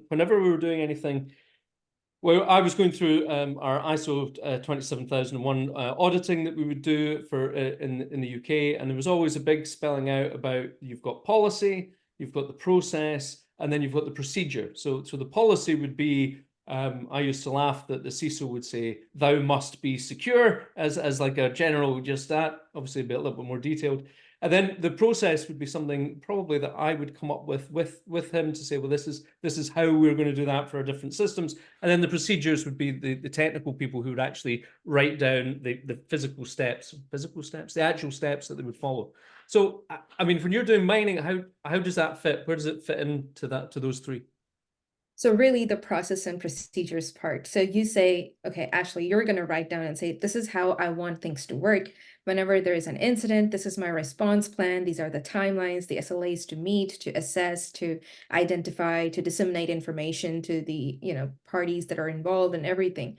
whenever we were doing anything, well, I was going through our ISO 27001 auditing that we would do for in the UK, and there was always a big spelling out about you've got policy, you've got the process, and then you've got the procedure. So the policy would be, I used to laugh that the CISO would say, "Thou must be secure," as like a general, just that, obviously a little bit more detailed. And then the process would be something probably that I would come up with him to say, well, this is how we're going to do that for our different systems. And then the procedures would be the technical people who would actually write down the physical steps, the actual steps that they would follow. So, I mean, when you're doing mining, how does that fit? Where does it fit into to those three? So really the process and procedures part. So you say, okay, Ashley, you're going to write down and say, this is how I want things to work. Whenever there is an incident, this is my response plan. These are the timelines, the SLAs to meet, to assess, to identify, to disseminate information to the, parties that are involved and everything.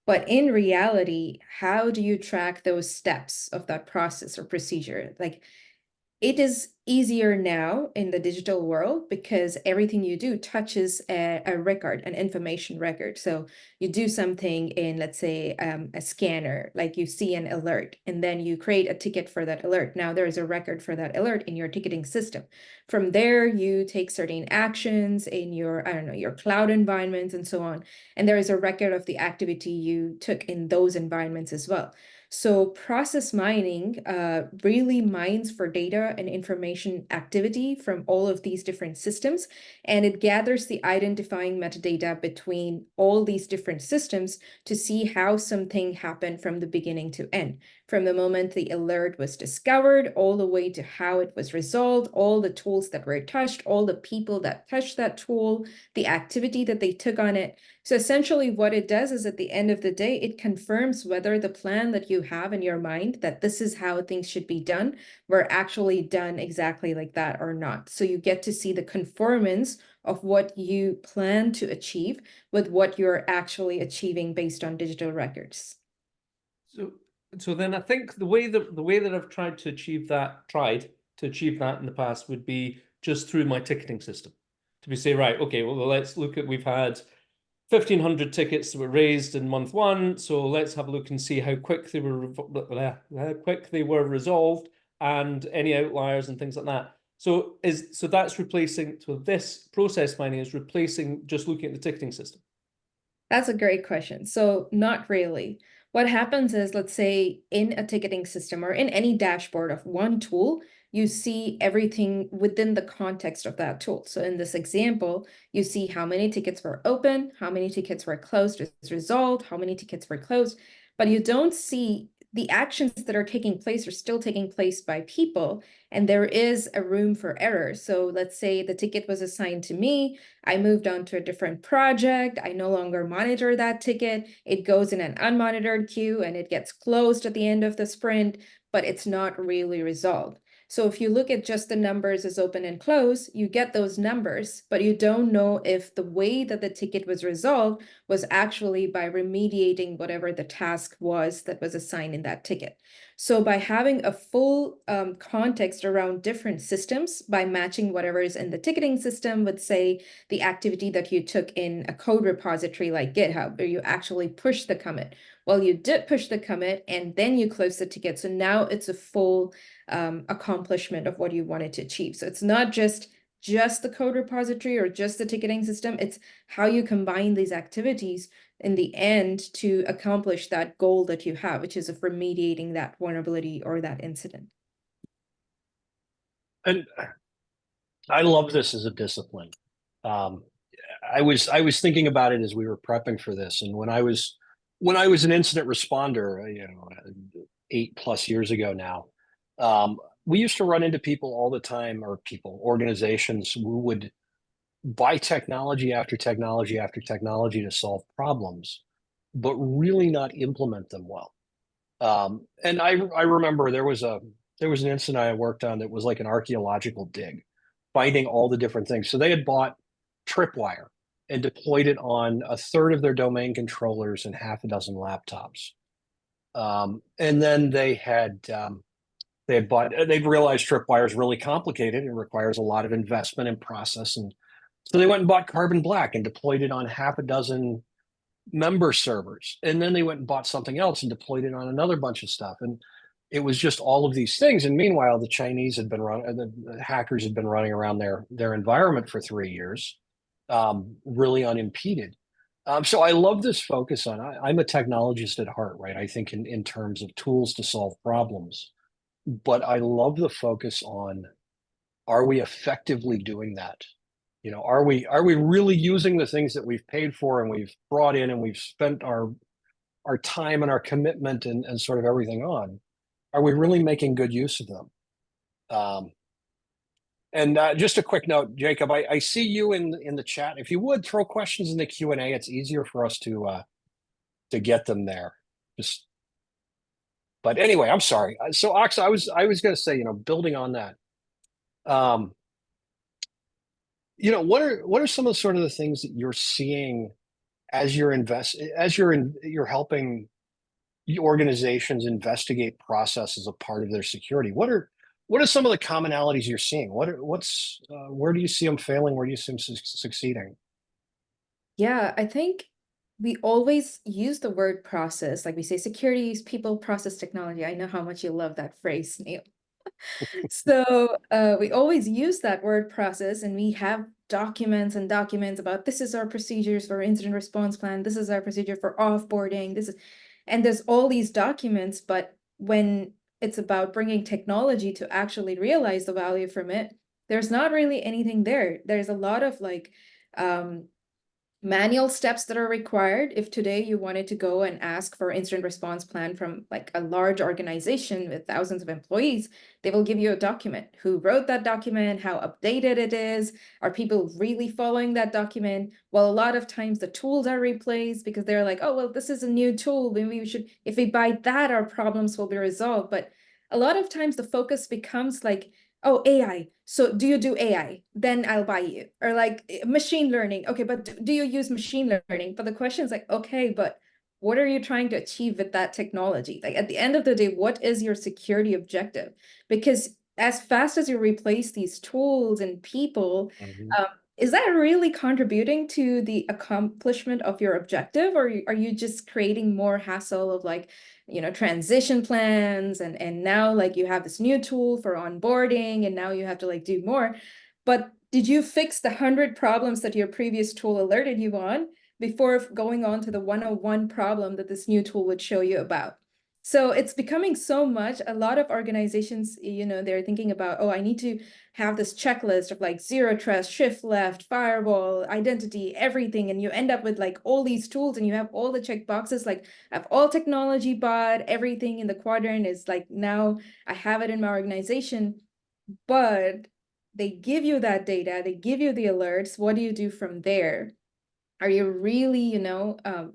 But in reality, how do you track those steps of that process or procedure? Like, it is easier now in the digital world because everything you do touches a record, an information record. So you do something in, let's say, a scanner, like you see an alert, and then you create a ticket for that alert. Now there is a record for that alert in your ticketing system. From there, you take certain actions in your, I don't know, your cloud environments and so on. And there is a record of the activity you took in those environments as well. So process mining really mines for data and information activity from all of these different systems, and it gathers the identifying metadata between all these different systems to see how something happened from the beginning to end, from the moment the alert was discovered all the way to how it was resolved, all the tools that were touched, all the people that touched that tool, the activity that they took on it. So essentially what it does is at the end of the day, it confirms whether the plan that you have in your mind that this is how things should be done were actually done exactly like that or not. So you get to see the conformance of what you plan to achieve with what you're actually achieving based on digital records. So then I think the way that I've tried to achieve that in the past would be just through my ticketing system. To be say, right, okay, well, let's look at, we've had 1,500 tickets that were raised in month one. So let's have a look and see how quick they were resolved, and any outliers and things like that. So that's replacing. So this process mining is replacing just looking at the ticketing system. That's a great question. So not really. What happens is, let's say in a ticketing system or in any dashboard of one tool, you see everything within the context of that tool. So in this example, you see how many tickets were open, how many tickets were closed as resolved, how many tickets were closed, but you don't see the actions that are taking place are still taking place by people, and there is a room for error. So let's say the ticket was assigned to me, I moved on to a different project, I no longer monitor that ticket, it goes in an unmonitored queue and it gets closed at the end of the sprint, but it's not really resolved. So if you look at just the numbers as open and close, you get those numbers, but you don't know if the way that the ticket was resolved was actually by remediating whatever the task was that was assigned in that ticket. So by having a full context around different systems, by matching whatever is in the ticketing system with, say, the activity that you took in a code repository like GitHub, where you actually push the commit. Well, you did push the commit and then you close the ticket. So now it's a full accomplishment of what you wanted to achieve. So it's not just the code repository or just the ticketing system, it's how you combine these activities in the end to accomplish that goal that you have, which is of remediating that vulnerability or that incident. And I love this as a discipline. Um, I was thinking about it as we were prepping for this, and when I was an incident responder, 8+ years ago now, we used to run into people all the time, or organizations who would buy technology after technology after technology to solve problems, but really not implement them well. And I remember there was an incident I worked on that was like an archaeological dig, finding all the different things. So they had bought tripwire and deployed it on a third of their domain controllers and half a dozen laptops. And then they'd realized tripwire is really complicated and requires a lot of investment in process and So they went and bought Carbon Black and deployed it on half a dozen member servers. And then they went and bought something else and deployed it on another bunch of stuff. And it was just all of these things. And meanwhile, the Chinese had been running, the hackers had been running around their environment for 3 years, really unimpeded. So I love this focus on, I'm a technologist at heart, right? I think in terms of tools to solve problems, but I love the focus on, are we effectively doing that? Are we really using the things that we've paid for and we've brought in and we've spent our time and our commitment and sort of everything on? Are we really making good use of them? And just a quick note, Jacob, I see you in the chat. If you would throw questions in the Q&A, it's easier for us to get them there. But anyway, I'm sorry. So Ox, I was going to say, building on that, what are some of the sort of the things that you're seeing as you're you're helping organizations investigate process as a part of their security? What are some of the commonalities you're seeing? Where do you see them failing? Where do you see them succeeding? Yeah, I think we always use the word process. Like we say, security is people, process, technology. I know how much you love that phrase, Neil. So we always use that word process, and we have documents and documents about this is our procedures for incident response plan. This is our procedure for offboarding. And there's all these documents, but when it's about bringing technology to actually realize the value from it, there's not really anything there. There's a lot of like manual steps that are required. If today you wanted to go and ask for incident response plan from like a large organization with thousands of employees, they will give you a document. Who wrote that document? How updated it is? Are people really following that document? Well, a lot of times the tools are replaced because they're like, oh, well, this is a new tool. Maybe we should, if we buy that, our problems will be resolved. But a lot of times the focus becomes like, oh, AI. So do you do AI? Then I'll buy you. Or like machine learning. Okay, but do you use machine learning? But the question is like, okay, but what are you trying to achieve with that technology? Like at the end of the day, what is your security objective? Because as fast as you replace these tools and people, is that really contributing to the accomplishment of your objective? Or are you just creating more hassle of like, transition plans and now like you have this new tool for onboarding and now you have to like do more. But did you fix the 100 problems that your previous tool alerted you on before going on to the 101 problem that this new tool would show you about? So it's becoming so much. A lot of organizations, they're thinking about, oh, I need to have this checklist of like zero trust, shift left, firewall, identity, everything. And you end up with like all these tools and you have all the check boxes, like I have all technology bought, everything in the quadrant is like, now I have it in my organization, but they give you that data, they give you the alerts. What do you do from there? Are you really,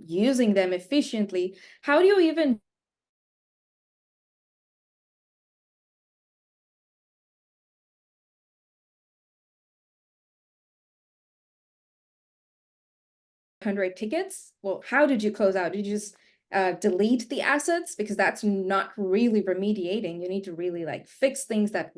using them efficiently? How do you even 100 tickets? Well, how did you close out? Did you just delete the assets? Because that's not really remediating. You need to really like fix things that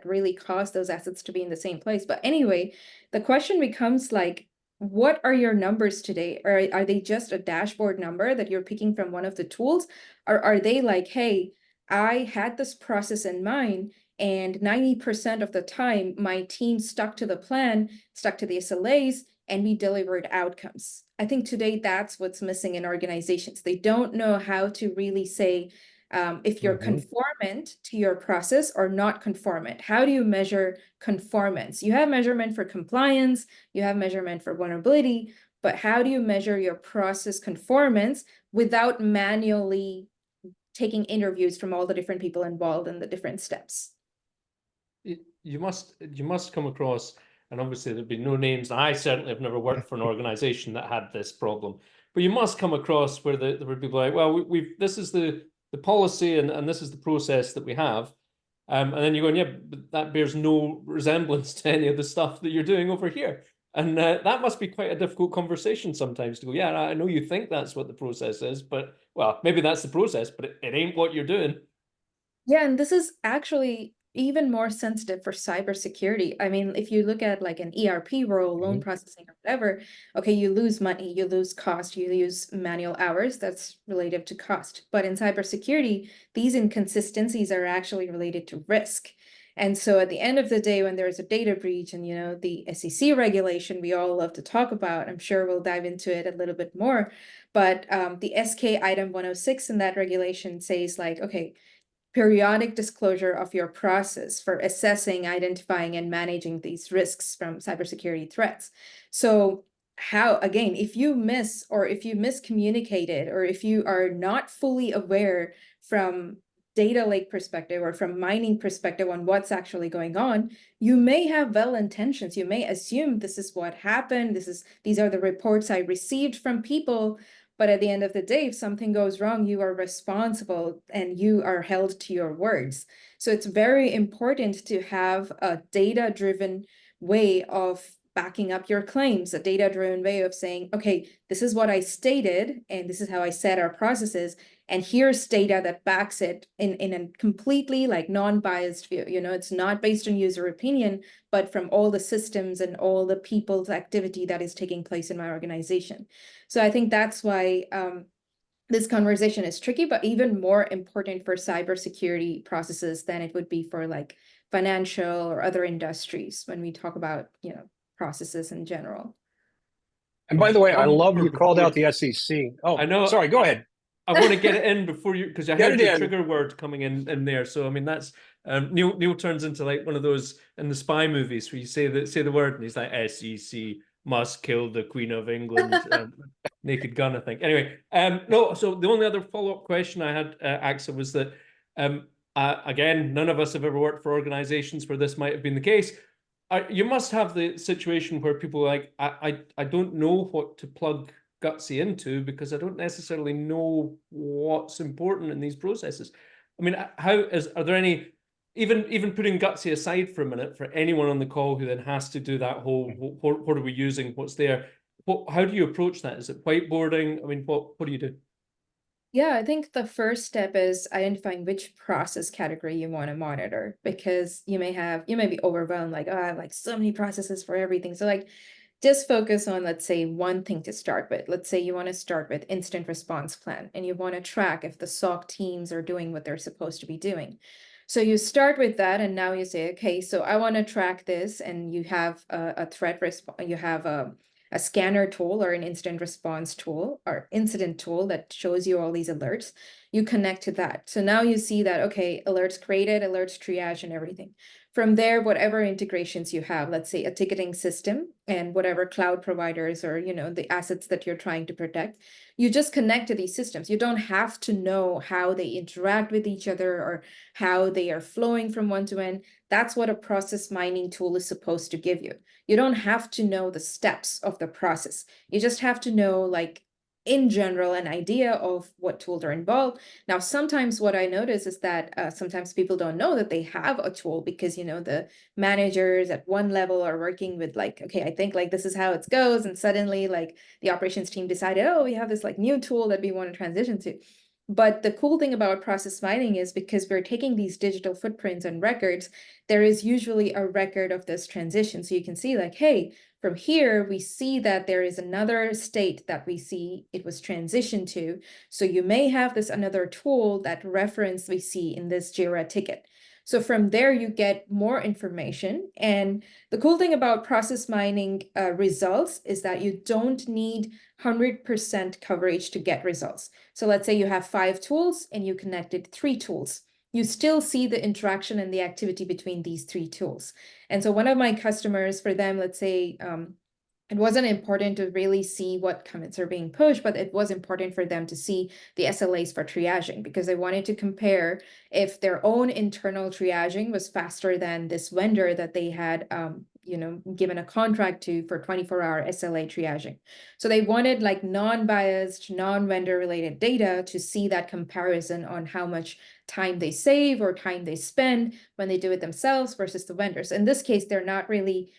really caused those assets to be in the same place. But anyway, the question becomes like, what are your numbers today? Or are they just a dashboard number that you're picking from one of the tools? Or are they like, hey, I had this process in mind, and 90% of the time my team stuck to the plan, stuck to the SLAs, and we delivered outcomes. I think today that's what's missing in organizations. They don't know how to really say if you're conformant to your process or not conformant. How do you measure conformance? You have measurement for compliance, you have measurement for vulnerability, but how do you measure your process conformance without manually taking interviews from all the different people involved in the different steps? You must come across, and obviously there'd be no names. I certainly have never worked for an organization that had this problem, but you must come across where there would be like, well, this is the policy and this is the process that we have. And then you're going, yeah, but that bears no resemblance to any of the stuff that you're doing over here. And that must be quite a difficult conversation sometimes to go, yeah, I know you think that's what the process is, but well, maybe that's the process, but it ain't what you're doing. Yeah, and this is actually, even more sensitive for cybersecurity. I mean, if you look at like an ERP role, loan processing or whatever, okay, you lose money, you lose cost, you lose manual hours, that's related to cost. But in cybersecurity, these inconsistencies are actually related to risk. And so at the end of the day, when there's a data breach and, the SEC regulation we all love to talk about, I'm sure we'll dive into it a little bit more. But the SK item 106 in that regulation says like, okay, periodic disclosure of your process for assessing, identifying, and managing these risks from cybersecurity threats. So again, if you miss or if you miscommunicated or if you are not fully aware from data lake perspective or from mining perspective on what's actually going on, you may have well intentions. You may assume this is what happened. These are the reports I received from people. But at the end of the day, if something goes wrong, you are responsible and you are held to your words. So it's very important to have a data-driven way of backing up your claims, a data-driven way of saying, okay, this is what I stated, and this is how I set our processes, and here's data that backs it in a completely like non-biased view. It's not based on user opinion, but from all the systems and all the people's activity that is taking place in my organization. So I think that's why this conversation is tricky, but even more important for cybersecurity processes than it would be for like financial or other industries when we talk about, processes in general. And by the way, I One love more you called before out the SEC. Oh, I know. sorry, go ahead. I want to get it in before you, because I Get heard it the in. trigger word coming in there. So I mean, that's Neil turns into like one of those in the spy movies where you say the word and he's like, SEC must kill the Queen of England, Naked Gun, I think. Anyway, no. So the only other follow-up question I had, Axa, was that again, none of us have ever worked for organizations where this might have been the case. You must have the situation where people are like, I don't know what to plug Gutsy into because I don't necessarily know what's important in these processes. I mean, are there any, even putting Gutsy aside for a minute, for anyone on the call who then has to do that whole, what are we using, what's there? How do you approach that? Is it whiteboarding? I mean, what do you do? Yeah, I think the first step is identifying which process category you want to monitor, because you may be overwhelmed, like, oh, I have like so many processes for everything. So like just focus on, let's say, one thing to start with. Let's say you want to start with incident response plan and you want to track if the SOC teams are doing what they're supposed to be doing. So you start with that, and now you say, okay, so I want to track this, and you have a threat response, you have a scanner tool or an incident response tool or incident tool that shows you all these alerts. You connect to that. So now you see that, okay, alerts created, alerts triage and everything. From there, whatever integrations you have, let's say a ticketing system and whatever cloud providers or, the assets that you're trying to protect, you just connect to these systems. You don't have to know how they interact with each other or how they are flowing from one to end. That's what a process mining tool is supposed to give you. You don't have to know the steps of the process. You just have to know, like, in general, an idea of what tools are involved. Now, sometimes what I notice is that sometimes people don't know that they have a tool because, the managers at one level are working with like, okay, I think like this is how it goes. And suddenly like the operations team decided, oh, we have this like new tool that we want to transition to. But the cool thing about process mining is because we're taking these digital footprints and records, there is usually a record of this transition. So you can see like, hey, from here, we see that there is another state that we see it was transitioned to. So you may have this another tool that reference we see in this JIRA ticket. So from there, you get more information. And the cool thing about process mining results is that you don't need 100% coverage to get results. So let's say you have 5 tools and you connected 3 tools. You still see the interaction and the activity between these 3 tools. And so one of my customers, for them, let's say, it wasn't important to really see what commits are being pushed, but it was important for them to see the SLAs for triaging because they wanted to compare if their own internal triaging was faster than this vendor that they had, given a contract to for 24-hour SLA triaging. So they wanted like non-biased, non-vendor related data to see that comparison on how much time they save or time they spend when they do it themselves versus the vendors. In this case, they're not really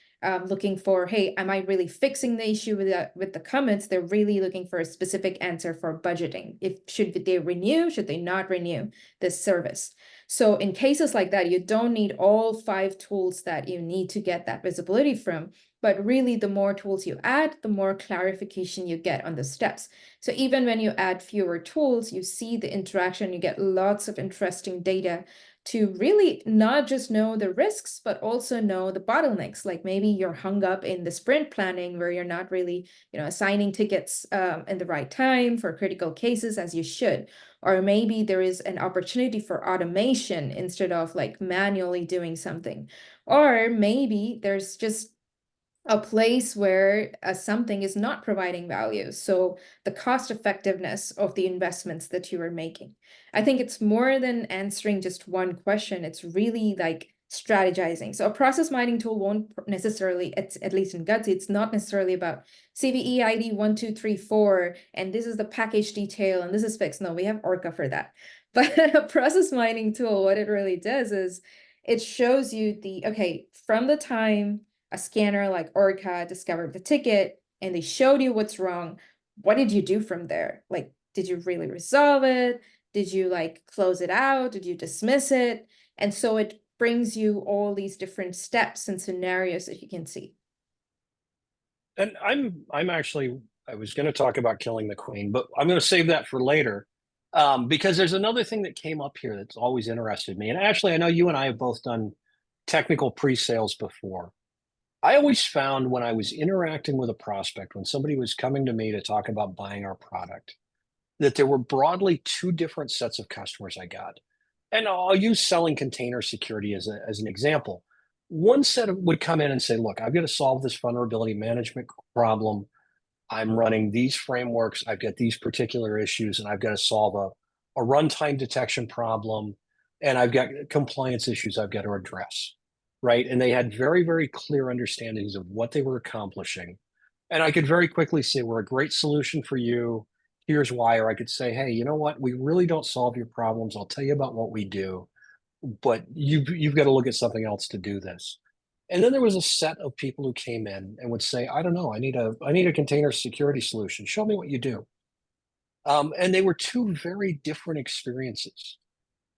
looking for, hey, am I really fixing the issue with the comments? They're really looking for a specific answer for budgeting. Should they renew? Should they not renew this service? So in cases like that, you don't need all 5 tools that you need to get that visibility from, but really the more tools you add, the more clarification you get on the steps. So even when you add fewer tools, you see the interaction, you get lots of interesting data to really not just know the risks, but also know the bottlenecks. Like maybe you're hung up in the sprint planning where you're not really, assigning tickets in the right time for critical cases as you should. Or maybe there is an opportunity for automation instead of like manually doing something. Or maybe there's just a place where something is not providing value. So the cost effectiveness of the investments that you are making. I think it's more than answering just one question. It's really like strategizing. So a process mining tool won't necessarily, at least in Gutsy, it's not necessarily about CVE ID 1234, and this is the package detail, and this is fixed. No, we have Orca for that. But a process mining tool, what it really does is it shows you okay, from the time a scanner like Orca discovered the ticket and they showed you what's wrong, what did you do from there? Like, did you really resolve it? Did you like close it out? Did you dismiss it? And so it brings you all these different steps and scenarios that you can see. And I'm actually, I was going to talk about killing the queen, but I'm going to save that for later. Because there's another thing that came up here that's always interested me. And actually, I know you and I have both done technical pre-sales before. I always found when I was interacting with a prospect, when somebody was coming to me to talk about buying our product, that there were broadly 2 different sets of customers I got. And I'll use selling container security as an example. One set would come in and say, look, I've got to solve this vulnerability management problem. I'm running these frameworks. I've got these particular issues, and I've got to solve a runtime detection problem. And I've got compliance issues I've got to address. Right. And they had very, very clear understandings of what they were accomplishing. And I could very quickly say, we're a great solution for you. Here's why. Or I could say, hey, you know what? We really don't solve your problems. I'll tell you about what we do, but you've got to look at something else to do this. And then there was a set of people who came in and would say, I don't know, I need a container security solution. Show me what you do. And they were 2 very different experiences.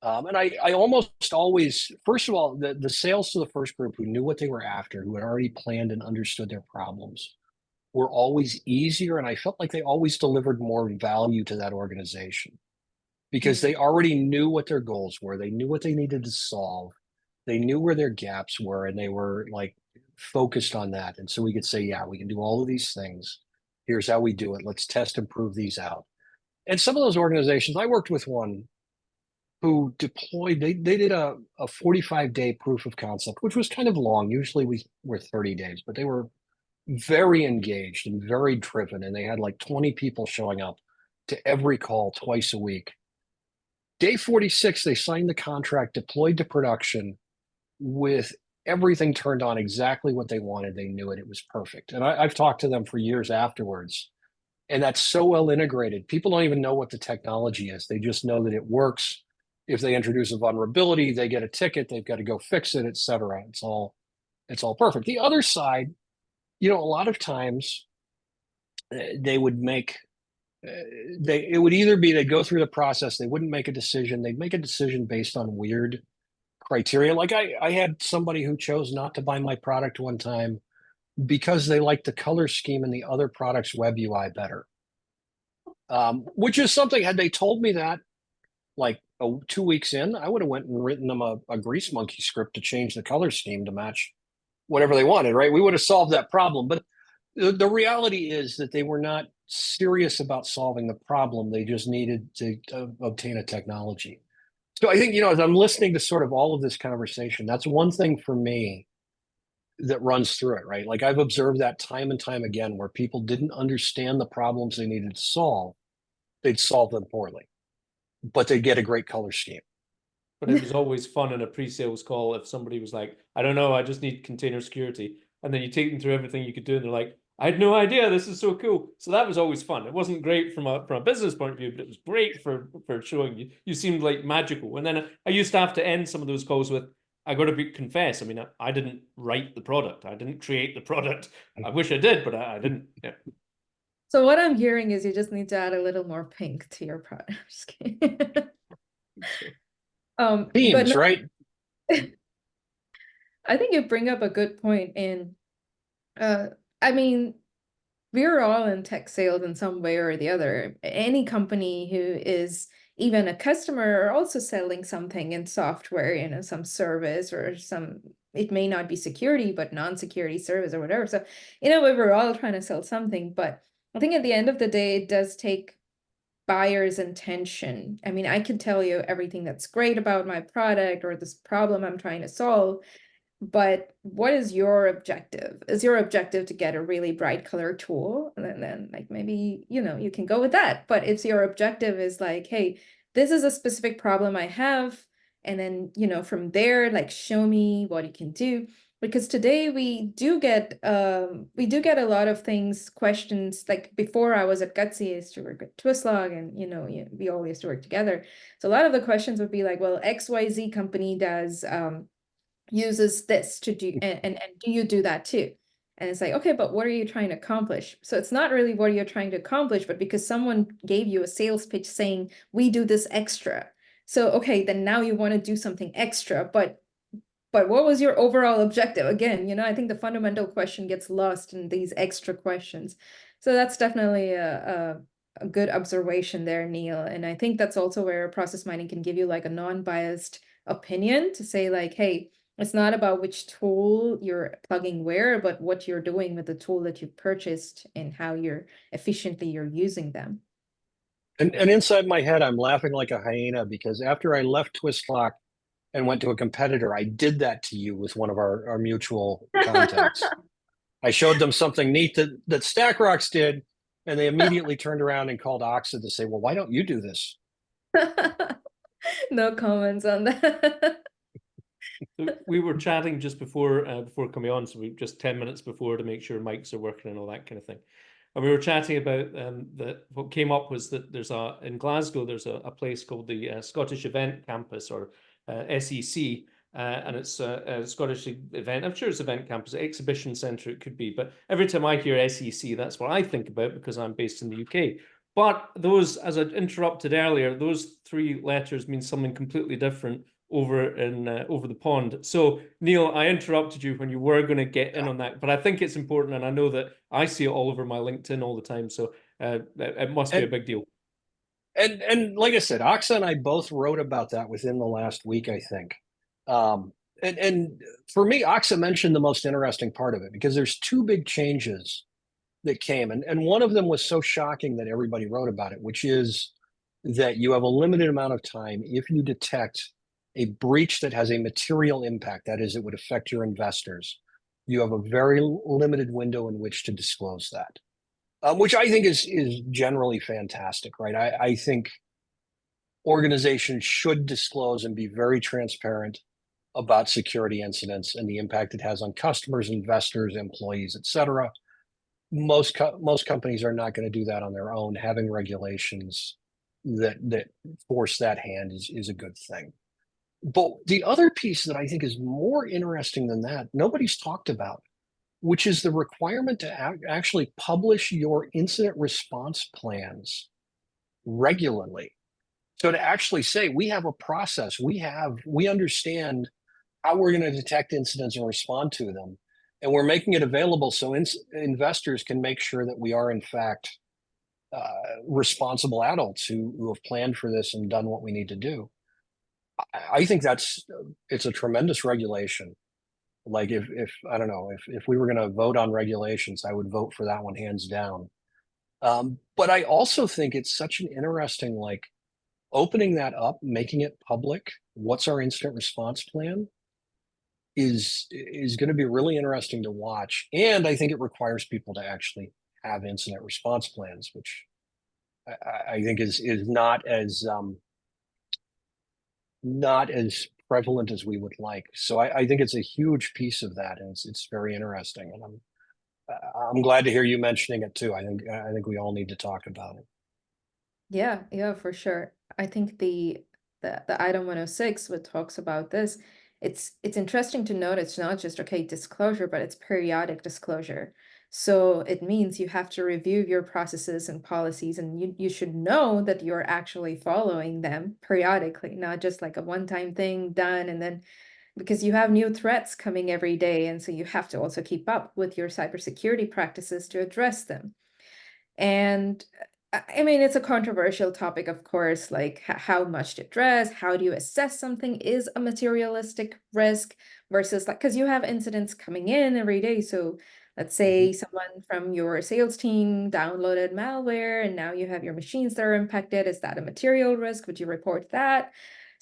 And I almost always, first of all, the sales to the first group who knew what they were after, who had already planned and understood their problems, were always easier. And I felt like they always delivered more value to that organization because they already knew what their goals were. They knew what they needed to solve. They knew where their gaps were, and they were like focused on that. And so we could say, yeah, we can do all of these things. Here's how we do it. Let's test and prove these out. And some of those organizations, I worked with one who deployed, they did a 45-day proof of concept, which was kind of long. Usually we were 30 days, but they were very engaged and very driven. And they had like 20 people showing up to every call twice a week. Day 46, they signed the contract, deployed to production with everything turned on exactly what they wanted. They knew it. It was perfect. And I've talked to them for years afterwards. And that's so well integrated. People don't even know what the technology is. They just know that it works. If they introduce a vulnerability, they get a ticket, they've got to go fix it, et cetera. It's all perfect. The other side, a lot of times they would make, it would either be they'd go through the process, they wouldn't make a decision. They'd make a decision based on weird criteria. Like I had somebody who chose not to buy my product one time because they liked the color scheme in the other product's web UI better. Which is something, had they told me that like 2 weeks in, I would have went and written them a Grease Monkey script to change the color scheme to match whatever they wanted, right? We would have solved that problem. But the reality is that they were not serious about solving the problem. They just needed to obtain a technology. So I think, as I'm listening to sort of all of this conversation, that's one thing for me that runs through it, right? Like I've observed that time and time again where people didn't understand the problems they needed to solve. They'd solve them poorly, but they'd get a great color scheme. But it was always fun in a pre-sales call if somebody was like, I don't know, I just need container security. And then you take them through everything you could do, and they're like, I had no idea, this is so cool. So that was always fun. It wasn't great from a business point of view, but it was great for showing you. You seemed like magical. And then I used to have to end some of those calls with, I got to confess, I mean, I didn't write the product. I didn't create the product. I wish I did, but I didn't. Yeah. So what I'm hearing is you just need to add a little more pink to your product. But Teams, no, right? I think you bring up a good point. And I mean, we're all in tech sales in some way or the other. Any company who is even a customer are also selling something in software, some service or some, it may not be security, but non-security service or whatever. So, we're all trying to sell something, but I think at the end of the day, it does take buyer's intention. I mean, I can tell you everything that's great about my product or this problem I'm trying to solve, but what is your objective? Is your objective to get a really bright color tool? And then like maybe, you can go with that. But if your objective is like, hey, this is a specific problem I have, and then, from there, like show me what you can do. Because today we do get a lot of questions. Like before I was at Gutsy, I used to work at Twistlog, and we all used to work together. So a lot of the questions would be like, well, XYZ company does uses this to do, and do you do that too? And it's like, okay, but what are you trying to accomplish? So it's not really what you're trying to accomplish, but because someone gave you a sales pitch saying we do this extra. So okay, then now you want to do something extra, but what was your overall objective? Again, I think the fundamental question gets lost in these extra questions. So that's definitely a good observation there, Neil. And I think that's also where process mining can give you like a non-biased opinion to say like, hey, it's not about which tool you're plugging where, but what you're doing with the tool that you've purchased and how efficiently you're using them. And inside my head, I'm laughing like a hyena because after I left Twistlock and went to a competitor, I did that to you with one of our mutual contacts. I showed them something neat that StackRox did, and they immediately turned around and called Oxa to say, well, why don't you do this? No comments on that. So we were chatting just before coming on, so we just 10 minutes before to make sure mics are working and all that kind of thing. And we were chatting about that. What came up was that in Glasgow there's a place called the Scottish Event Campus, or SEC, and it's a Scottish event. I'm sure it's Event Campus, Exhibition Centre it could be, but every time I hear SEC, that's what I think about because I'm based in the UK. But those, as I interrupted earlier, those three letters mean something completely different over the pond. So Neil, I interrupted you when you were going to get in on that, but I think it's important, and I know that I see it all over my LinkedIn all the time. So it must be a big deal. And like I said, Oxa and I both wrote about that within the last week, I think. And for me, Oxa mentioned the most interesting part of it because there's two big changes that came, and one of them was so shocking that everybody wrote about it, which is that you have a limited amount of time if you detect a breach that has a material impact, that is, it would affect your investors. You have a very limited window in which to disclose that, which I think is generally fantastic, right? I think organizations should disclose and be very transparent about security incidents and the impact it has on customers, investors, employees, et cetera. Most companies are not going to do that on their own. Having regulations that force that hand is a good thing. But the other piece that I think is more interesting than that, nobody's talked about, which is the requirement to actually publish your incident response plans regularly. So to actually say, we have a process, we understand how we're going to detect incidents and respond to them. And we're making it available so investors can make sure that we are, in fact, responsible adults who have planned for this and done what we need to do. I think it's a tremendous regulation. Like if I don't know, if we were going to vote on regulations, I would vote for that one hands down. But I also think it's such an interesting, like, opening that up, making it public. What's our incident response plan? Is going to be really interesting to watch, and I think it requires people to actually have incident response plans, which I think is not as prevalent as we would like. So I think it's a huge piece of that, and it's very interesting, and I'm glad to hear you mentioning it too. I think we all need to talk about it. Yeah, for sure. I think the item 106, what talks about this, it's interesting to note it's not just, okay, disclosure, but it's periodic disclosure. So it means you have to review your processes and policies, and you should know that you're actually following them periodically, not just like a one-time thing done and then, because you have new threats coming every day. And so you have to also keep up with your cybersecurity practices to address them. And I mean, it's a controversial topic, of course, like how much to address, how do you assess something is a materialistic risk versus like, because you have incidents coming in every day. So let's say someone from your sales team downloaded malware and now you have your machines that are impacted. Is that a material risk? Would you report that?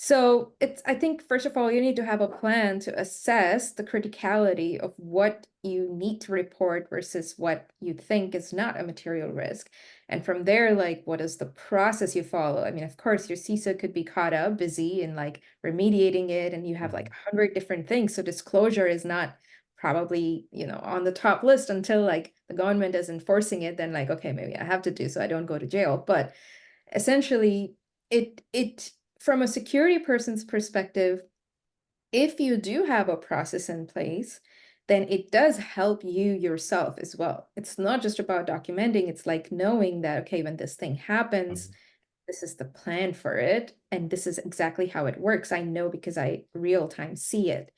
So I think, first of all, you need to have a plan to assess the criticality of what you need to report versus what you think is not a material risk. And from there, like, what is the process you follow? I mean, of course, your CISO could be caught up busy in like remediating it, and you have like 100 different things. So disclosure is not probably, on the top list until like the government is enforcing it. Then like, okay, maybe I have to do so I don't go to jail. But essentially, it from a security person's perspective, if you do have a process in place, then it does help you yourself as well. It's not just about documenting, it's like knowing that, okay, when this thing happens, this is the plan for it, and this is exactly how it works. I know because I real time see it,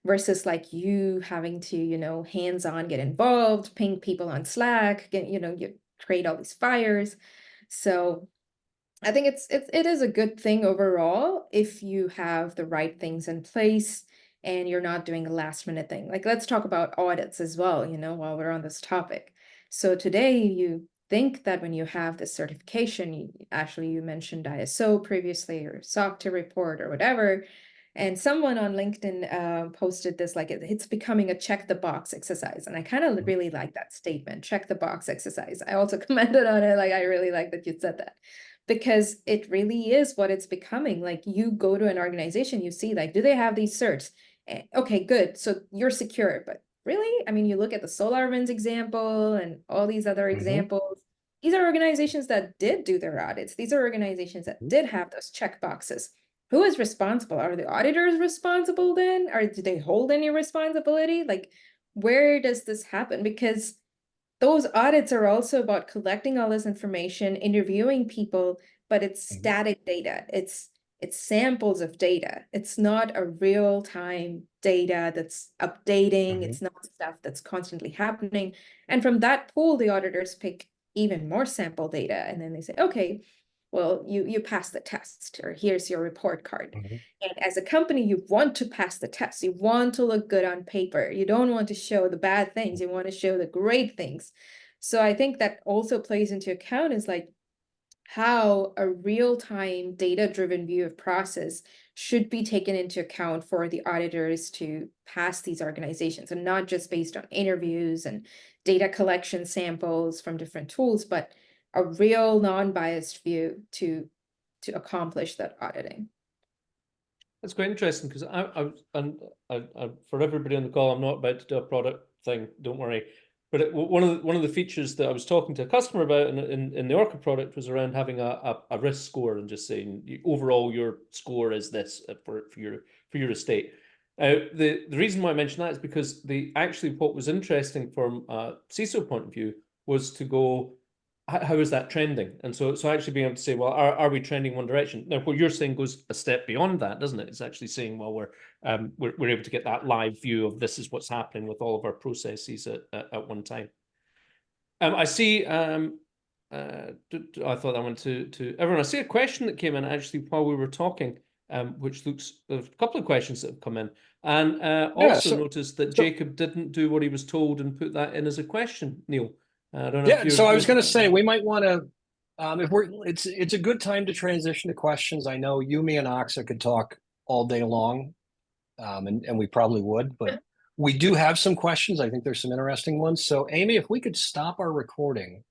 versus like you having to, hands-on get involved, ping people on Slack, you create all these fires. So I think it is a good thing overall if you have the right things in place and you're not doing a last minute thing. Like, let's talk about audits as well, while we're on this topic. So today you think that when you have this certification, actually you mentioned ISO previously or SOC 2 report or whatever, and someone on LinkedIn posted this, like it's becoming a check the box exercise. And I kind of really like that statement, check the box exercise. I also commented on it, like I really like that you said that, because it really is what it's becoming. Like, you go to an organization, you see like, do they have these certs? Okay, good. So you're secure, but really, I mean, you look at the SolarWinds example and all these other examples. These are organizations that did do their audits. These are organizations that did have those check boxes. Who is responsible? Are the auditors responsible then? Or do they hold any responsibility? Like, where does this happen? Because those audits are also about collecting all this information, interviewing people, but it's static data. It's samples of data. It's not a real-time data that's updating. It's not stuff that's constantly happening. And from that pool, the auditors pick even more sample data. And then they say, okay, well, you passed the test, or here's your report card. And as a company, you want to pass the test. You want to look good on paper. You don't want to show the bad things. You want to show the great things. So I think that also plays into account is like how a real-time data-driven view of process should be taken into account for the auditors to pass these organizations, and not just based on interviews and data collection samples from different tools, but a real non-biased view to accomplish that auditing. That's quite interesting, because for everybody on the call, I'm not about to do a product thing, don't worry. But one of the features that I was talking to a customer about in the Orca product was around having a risk score, and just saying overall your score is this for your estate. The reason why I mentioned that is because what was interesting from a CISO point of view was to go, how is that trending? And so actually being able to say, well, are we trending one direction? Now, what you're saying goes a step beyond that, doesn't it? It's actually saying, well, we're able to get that live view of this is what's happening with all of our processes at one time. I see. I thought I went to everyone. I see a question that came in actually while we were talking, which looks a couple of questions that have come in, and noticed that Jacob didn't do what he was told and put that in as a question. Neil. I don't know. Yeah, so I was going to say we might want to, it's a good time to transition to questions. I know Yumi and Aksa could talk all day long, and we probably would, but we do have some questions. I think there's some interesting ones. So Amy, if we could stop our recording,